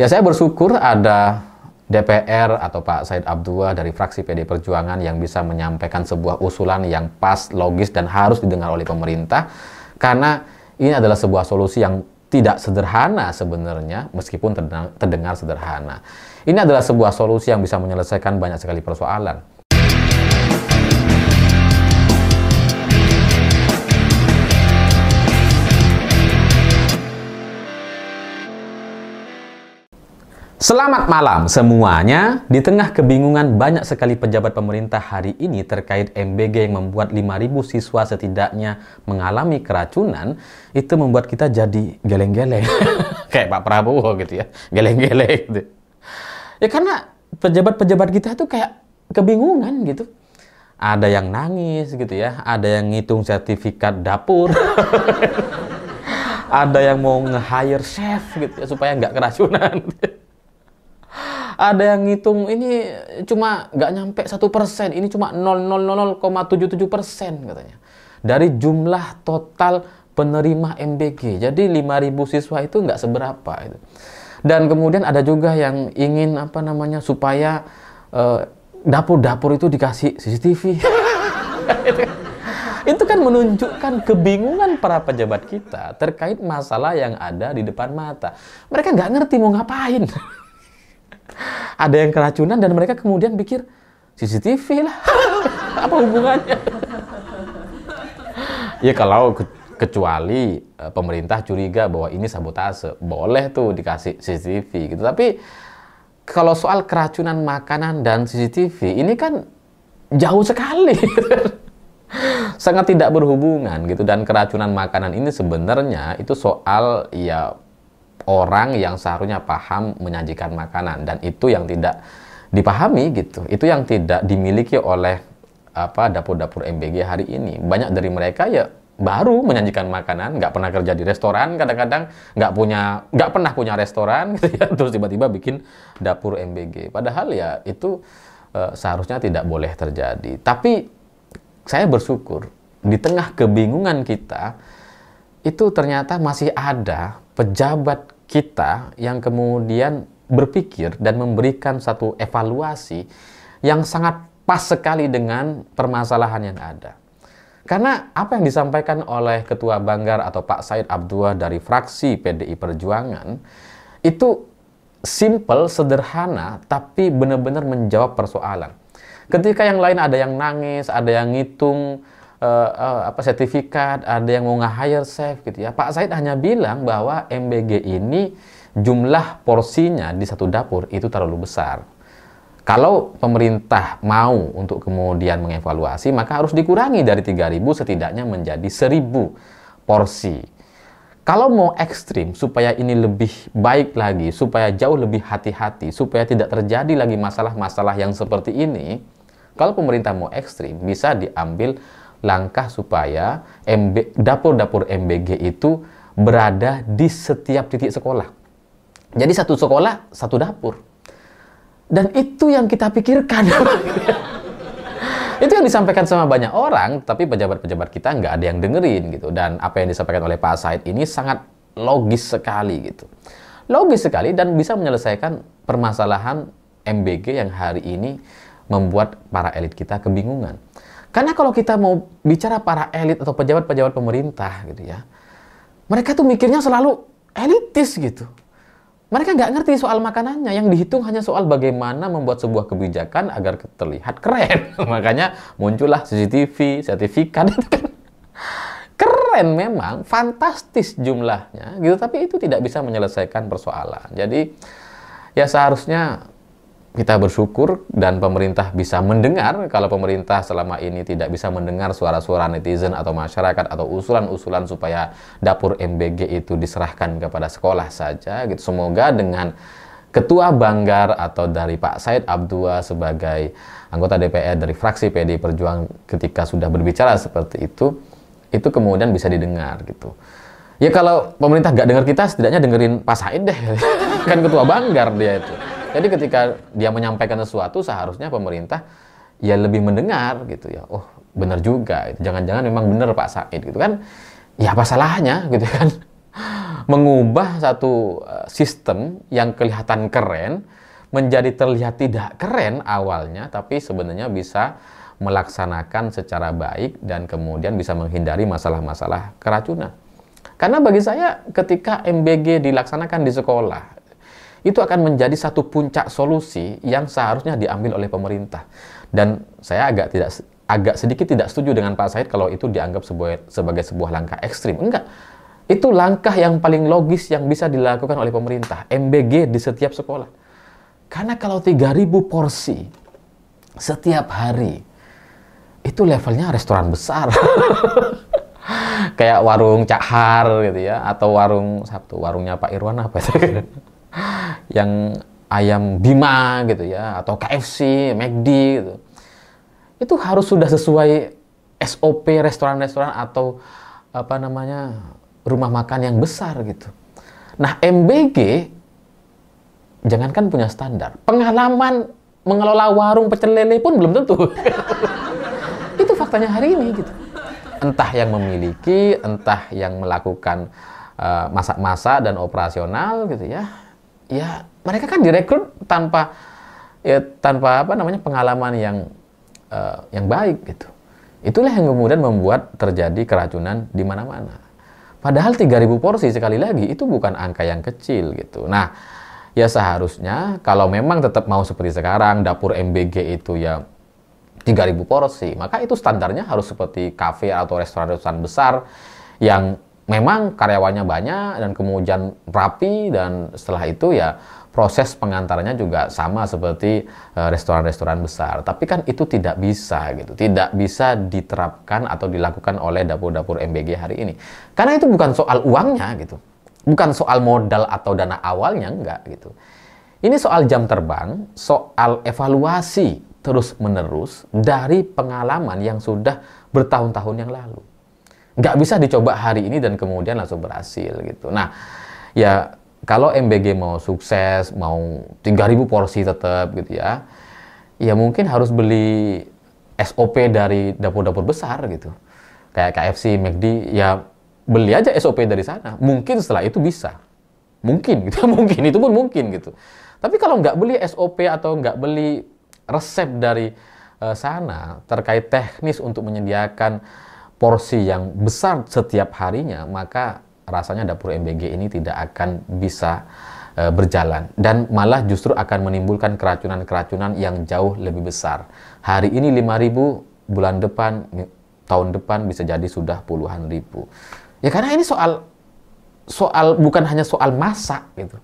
Ya, saya bersyukur ada DPR atau Pak Said Abdullah dari fraksi PD Perjuangan yang bisa menyampaikan sebuah usulan yang pas, logis, dan harus didengar oleh pemerintah. Karena ini adalah sebuah solusi yang tidak sederhana sebenarnya, meskipun terdengar sederhana. Ini adalah sebuah solusi yang bisa menyelesaikan banyak sekali persoalan. Selamat malam semuanya. Di tengah kebingungan banyak sekali pejabat pemerintah hari ini terkait MBG yang membuat 5.000 siswa setidaknya mengalami keracunan, itu membuat kita jadi geleng-geleng. Kayak Pak Prabowo gitu ya, geleng-geleng gitu. Ya karena pejabat-pejabat kita tuh kayak kebingungan gitu. Ada yang nangis gitu ya, ada yang ngitung sertifikat dapur. Ada yang mau nge-hire chef gitu ya, supaya nggak keracunan. Ada yang ngitung ini cuma nggak nyampe 1%, ini cuma 0,00,77% katanya. Dari jumlah total penerima MBG. Jadi 5.000 siswa itu nggak seberapa. Itu. Dan kemudian ada juga yang ingin supaya dapur-dapur itu dikasih CCTV. Itu kan menunjukkan kebingungan para pejabat kita terkait masalah yang ada di depan mata. Mereka nggak ngerti mau ngapain. Ada yang keracunan dan mereka kemudian pikir CCTV lah. Apa hubungannya? Ya kalau kecuali pemerintah curiga bahwa ini sabotase, boleh tuh dikasih CCTV gitu. Tapi kalau soal keracunan makanan dan CCTV ini kan jauh sekali. Sangat tidak berhubungan gitu. Dan keracunan makanan ini sebenarnya itu soal ya orang yang seharusnya paham menyajikan makanan, dan itu yang tidak dipahami gitu. Itu yang tidak dimiliki oleh dapur-dapur MBG hari ini. Banyak dari mereka ya baru menyajikan makanan, nggak pernah kerja di restoran, kadang-kadang nggak pernah punya restoran gitu ya, terus tiba-tiba bikin dapur MBG. Padahal ya itu seharusnya tidak boleh terjadi. Tapi saya bersyukur di tengah kebingungan kita itu ternyata masih ada pejabat kita yang kemudian berpikir dan memberikan satu evaluasi yang sangat pas sekali dengan permasalahan yang ada. Karena apa yang disampaikan oleh Ketua Banggar atau Pak Said Abdullah dari fraksi PDI Perjuangan itu simple, sederhana, tapi benar-benar menjawab persoalan. Ketika yang lain ada yang nangis, ada yang ngitung sertifikat, ada yang mau nge-hire chef gitu ya. Pak Said hanya bilang bahwa MBG ini jumlah porsinya di satu dapur itu terlalu besar. Kalau pemerintah mau untuk kemudian mengevaluasi, maka harus dikurangi dari 3.000 setidaknya menjadi 1.000 porsi. Kalau mau ekstrim supaya ini lebih baik lagi, supaya jauh lebih hati-hati, supaya tidak terjadi lagi masalah-masalah yang seperti ini, kalau pemerintah mau ekstrim, bisa diambil langkah supaya dapur-dapur MBG itu berada di setiap titik sekolah. Jadi satu sekolah, satu dapur. Dan itu yang kita pikirkan. Itu yang disampaikan sama banyak orang, tapi pejabat-pejabat kita nggak ada yang dengerin gitu. Dan apa yang disampaikan oleh Pak Said ini sangat logis sekali gitu. Logis sekali dan bisa menyelesaikan permasalahan MBG yang hari ini membuat para elit kita kebingungan. Karena kalau kita mau bicara para elit atau pejabat-pejabat pemerintah gitu ya, mereka tuh mikirnya selalu elitis gitu. Mereka nggak ngerti soal makanannya, yang dihitung hanya soal bagaimana membuat sebuah kebijakan agar terlihat keren. Makanya muncullah CCTV, sertifikat itu kan keren memang, fantastis jumlahnya gitu, tapi itu tidak bisa menyelesaikan persoalan. Jadi ya seharusnya kita bersyukur dan pemerintah bisa mendengar. Kalau pemerintah selama ini tidak bisa mendengar suara-suara netizen atau masyarakat atau usulan-usulan supaya dapur MBG itu diserahkan kepada sekolah saja gitu. Semoga dengan Ketua Banggar atau dari Pak Said Abdullah sebagai anggota DPR dari fraksi PDI Perjuangan ketika sudah berbicara seperti itu kemudian bisa didengar gitu. Ya kalau pemerintah nggak dengar kita, setidaknya dengerin Pak Said deh. Kan Ketua Banggar dia itu. Jadi ketika dia menyampaikan sesuatu, seharusnya pemerintah ya lebih mendengar gitu ya. Oh, benar juga. Jangan-jangan memang benar Pak Said gitu kan. Ya apa salahnya gitu kan. mengubah satu sistem yang kelihatan keren menjadi terlihat tidak keren awalnya, tapi sebenarnya bisa melaksanakan secara baik dan kemudian bisa menghindari masalah-masalah keracunan. Karena bagi saya ketika MBG dilaksanakan di sekolah, itu akan menjadi satu puncak solusi yang seharusnya diambil oleh pemerintah. Dan saya agak sedikit tidak setuju dengan Pak Said kalau itu dianggap sebagai sebuah langkah ekstrim. Enggak. Itu langkah yang paling logis yang bisa dilakukan oleh pemerintah. MBG di setiap sekolah. Karena kalau 3.000 porsi setiap hari, itu levelnya restoran besar. Kayak warung Cak Har gitu ya, atau warung Sabtu, warungnya Pak Irwan apa itu? Yang ayam Bima gitu ya, atau KFC, McD gitu. Itu harus sudah sesuai SOP restoran-restoran atau apa namanya rumah makan yang besar gitu. Nah, MBG jangankan punya standar, pengalaman mengelola warung pecel lele pun belum tentu. Itu faktanya hari ini gitu. Entah yang memiliki, entah yang melakukan masak-masak dan operasional gitu ya. Ya, mereka kan direkrut tanpa apa namanya pengalaman yang baik gitu. Itulah yang kemudian membuat terjadi keracunan di mana-mana. Padahal 3.000 porsi sekali lagi itu bukan angka yang kecil gitu. Nah, ya seharusnya kalau memang tetap mau seperti sekarang, dapur MBG itu ya 3.000 porsi, maka itu standarnya harus seperti kafe atau restoran-restoran besar yang memang karyawannya banyak dan kemudian rapi, dan setelah itu ya proses pengantarnya juga sama seperti restoran-restoran besar. Tapi kan itu tidak bisa gitu, tidak bisa diterapkan atau dilakukan oleh dapur-dapur MBG hari ini. Karena itu bukan soal uangnya gitu. Bukan soal modal atau dana awalnya, enggak gitu. Ini soal jam terbang, soal evaluasi terus-menerus dari pengalaman yang sudah bertahun-tahun yang lalu. Nggak bisa dicoba hari ini dan kemudian langsung berhasil gitu. Nah, ya kalau MBG mau sukses, mau 3.000 porsi tetap gitu ya, ya mungkin harus beli SOP dari dapur-dapur besar gitu. Kayak KFC, McD, ya beli aja SOP dari sana. Mungkin setelah itu bisa. Mungkin gitu. Mungkin itu pun mungkin gitu. Tapi kalau nggak beli SOP atau nggak beli resep dari sana terkait teknis untuk menyediakan porsi yang besar setiap harinya, maka rasanya dapur MBG ini tidak akan bisa berjalan. Dan malah justru akan menimbulkan keracunan-keracunan yang jauh lebih besar. Hari ini 5.000, bulan depan, tahun depan bisa jadi sudah puluhan ribu. Ya karena ini soal bukan hanya soal masak gitu.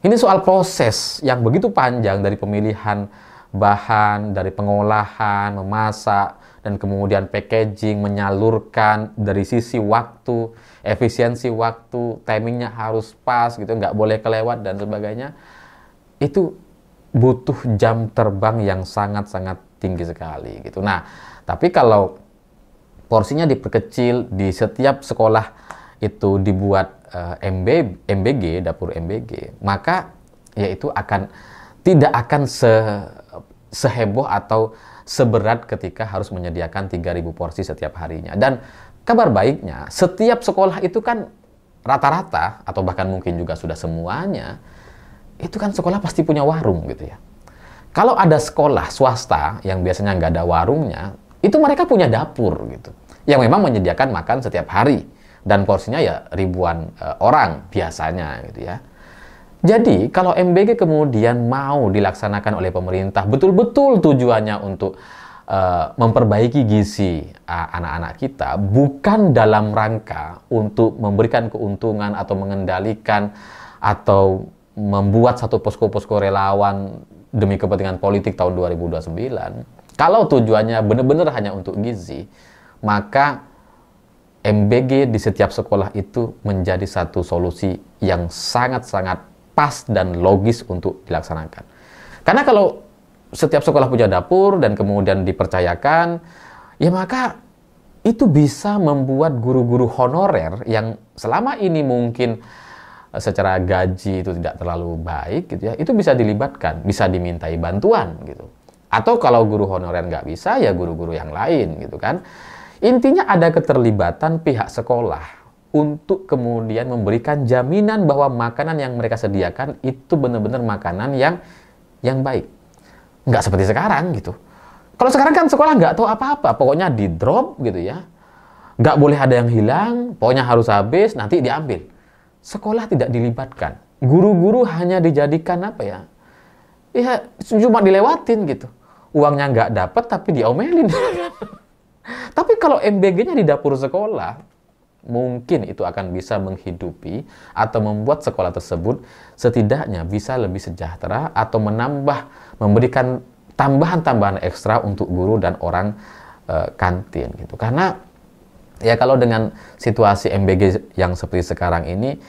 Ini soal proses yang begitu panjang dari pemilihan bahan, dari pengolahan, memasak, dan kemudian packaging, menyalurkan dari sisi waktu, efisiensi waktu, timingnya harus pas gitu, nggak boleh kelewat dan sebagainya. Itu butuh jam terbang yang sangat-sangat tinggi sekali gitu. Nah, tapi kalau porsinya diperkecil, di setiap sekolah itu dibuat MBG, dapur MBG, maka ya itu tidak akan seheboh atau seberat ketika harus menyediakan 3.000 porsi setiap harinya. Dan kabar baiknya, setiap sekolah itu kan rata-rata, atau bahkan mungkin juga sudah semuanya, itu kan sekolah pasti punya warung gitu ya. Kalau ada sekolah swasta yang biasanya nggak ada warungnya, itu mereka punya dapur gitu, yang memang menyediakan makan setiap hari, dan porsinya ya ribuan orang biasanya gitu ya. Jadi kalau MBG kemudian mau dilaksanakan oleh pemerintah, betul-betul tujuannya untuk memperbaiki gizi anak-anak kita, bukan dalam rangka untuk memberikan keuntungan atau mengendalikan atau membuat satu posko-posko relawan demi kepentingan politik tahun 2029. Kalau tujuannya benar-benar hanya untuk gizi, maka MBG di setiap sekolah itu menjadi satu solusi yang sangat-sangat pas dan logis untuk dilaksanakan. Karena kalau setiap sekolah punya dapur dan kemudian dipercayakan, ya maka itu bisa membuat guru-guru honorer yang selama ini mungkin secara gaji itu tidak terlalu baik gitu ya, itu bisa dilibatkan, bisa dimintai bantuan gitu. Atau kalau guru honorer nggak bisa, ya guru-guru yang lain gitu kan. Intinya ada keterlibatan pihak sekolah untuk kemudian memberikan jaminan bahwa makanan yang mereka sediakan itu benar-benar makanan yang baik. Nggak seperti sekarang gitu. Kalau sekarang kan sekolah nggak tahu apa-apa, pokoknya di drop gitu ya. Nggak boleh ada yang hilang, pokoknya harus habis, nanti diambil. Sekolah tidak dilibatkan. Guru-guru hanya dijadikan apa ya? Ya cuma dilewatin gitu. Uangnya nggak dapat tapi diomelin. Tapi kalau MBG-nya di dapur sekolah, mungkin itu akan bisa menghidupi atau membuat sekolah tersebut setidaknya bisa lebih sejahtera atau memberikan tambahan-tambahan ekstra untuk guru dan orang kantin gitu. Karena ya kalau dengan situasi MBG yang seperti sekarang ini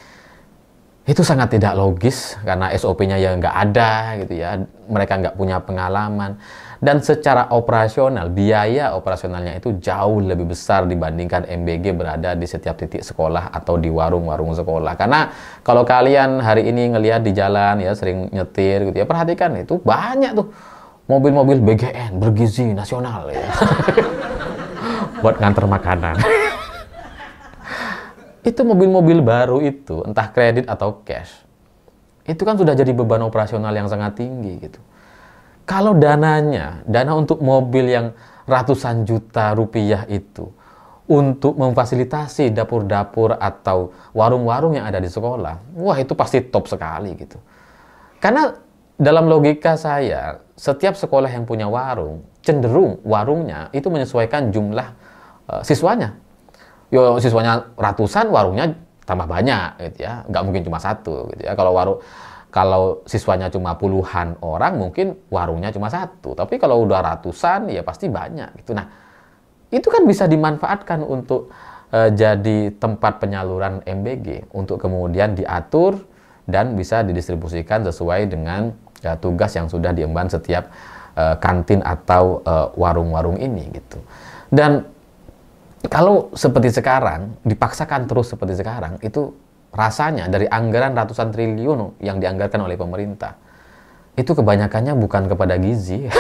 itu sangat tidak logis karena SOP-nya ya nggak ada gitu ya, mereka nggak punya pengalaman dan secara operasional biaya operasionalnya itu jauh lebih besar dibandingkan MBG berada di setiap titik sekolah atau di warung-warung sekolah. Karena kalau kalian hari ini ngelihat di jalan ya sering nyetir gitu ya, perhatikan itu banyak tuh mobil-mobil BGN bergizi nasional ya buat nganter makanan. Itu mobil-mobil baru itu, entah kredit atau cash, itu kan sudah jadi beban operasional yang sangat tinggi gitu. Kalau dana untuk mobil yang ratusan juta rupiah itu untuk memfasilitasi dapur-dapur atau warung-warung yang ada di sekolah, wah itu pasti top sekali gitu. Karena dalam logika saya, setiap sekolah yang punya warung, cenderung warungnya itu menyesuaikan jumlah siswanya. Yo siswanya ratusan, warungnya tambah banyak gitu ya, nggak mungkin cuma satu gitu ya. Kalau siswanya cuma puluhan orang, mungkin warungnya cuma satu. Tapi kalau udah ratusan, ya pasti banyak gitu. Nah, itu kan bisa dimanfaatkan untuk jadi tempat penyaluran MBG untuk kemudian diatur dan bisa didistribusikan sesuai dengan tugas yang sudah diemban setiap kantin atau warung-warung ini gitu. Dan kalau seperti sekarang, dipaksakan terus seperti sekarang, itu rasanya dari anggaran ratusan triliun yang dianggarkan oleh pemerintah, itu kebanyakannya bukan kepada gizi.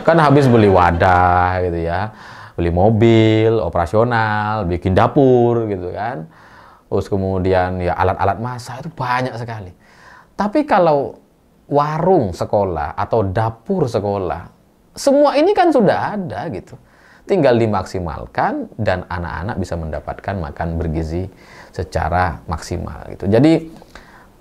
Kan habis beli wadah gitu ya, beli mobil, operasional, bikin dapur gitu kan. Terus kemudian ya alat-alat masak itu banyak sekali. Tapi kalau warung sekolah atau dapur sekolah, semua ini kan sudah ada gitu. Tinggal dimaksimalkan dan anak-anak bisa mendapatkan makan bergizi secara maksimal gitu. Jadi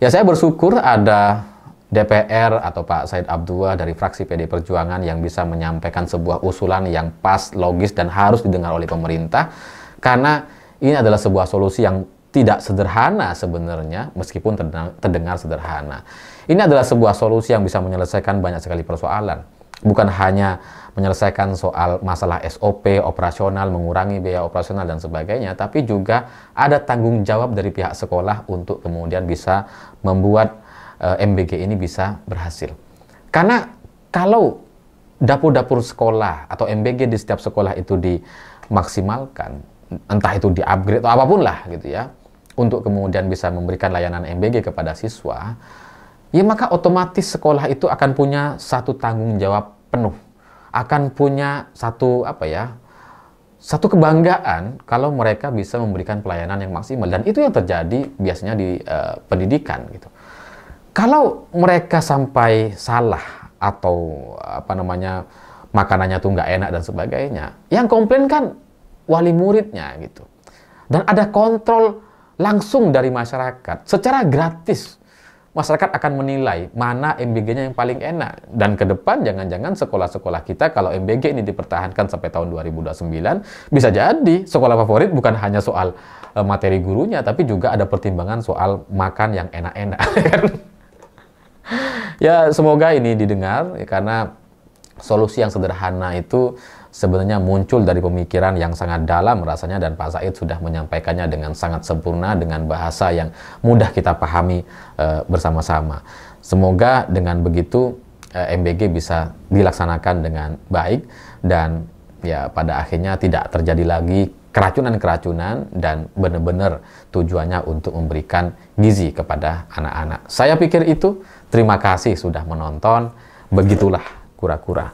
ya saya bersyukur ada DPR atau Pak Said Abdullah dari fraksi PD Perjuangan yang bisa menyampaikan sebuah usulan yang pas, logis dan harus didengar oleh pemerintah, karena ini adalah sebuah solusi yang tidak sederhana sebenarnya meskipun terdengar sederhana. Ini adalah sebuah solusi yang bisa menyelesaikan banyak sekali persoalan. Bukan hanya menyelesaikan soal masalah SOP, operasional, mengurangi biaya operasional dan sebagainya, tapi juga ada tanggung jawab dari pihak sekolah untuk kemudian bisa membuat MBG ini bisa berhasil. Karena kalau dapur-dapur sekolah atau MBG di setiap sekolah itu dimaksimalkan, entah itu di-upgrade atau apapun lah gitu ya, untuk kemudian bisa memberikan layanan MBG kepada siswa, ya maka otomatis sekolah itu akan punya satu tanggung jawab penuh, akan punya satu satu kebanggaan kalau mereka bisa memberikan pelayanan yang maksimal. Dan itu yang terjadi biasanya di pendidikan gitu. Kalau mereka sampai salah atau makanannya tuh nggak enak dan sebagainya, yang komplain kan wali muridnya gitu. Dan ada kontrol langsung dari masyarakat secara gratis. Masyarakat akan menilai mana MBG-nya yang paling enak. Dan ke depan jangan-jangan sekolah-sekolah kita kalau MBG ini dipertahankan sampai tahun 2029, bisa jadi sekolah favorit bukan hanya soal materi gurunya, tapi juga ada pertimbangan soal makan yang enak-enak. Ya semoga ini didengar, ya, karena solusi yang sederhana itu sebenarnya muncul dari pemikiran yang sangat dalam rasanya, dan Pak Said sudah menyampaikannya dengan sangat sempurna dengan bahasa yang mudah kita pahami bersama-sama. Semoga dengan begitu MBG bisa dilaksanakan dengan baik dan ya pada akhirnya tidak terjadi lagi keracunan-keracunan dan benar-benar tujuannya untuk memberikan gizi kepada anak-anak. Saya pikir itu. Terima kasih sudah menonton. Begitulah kura-kura.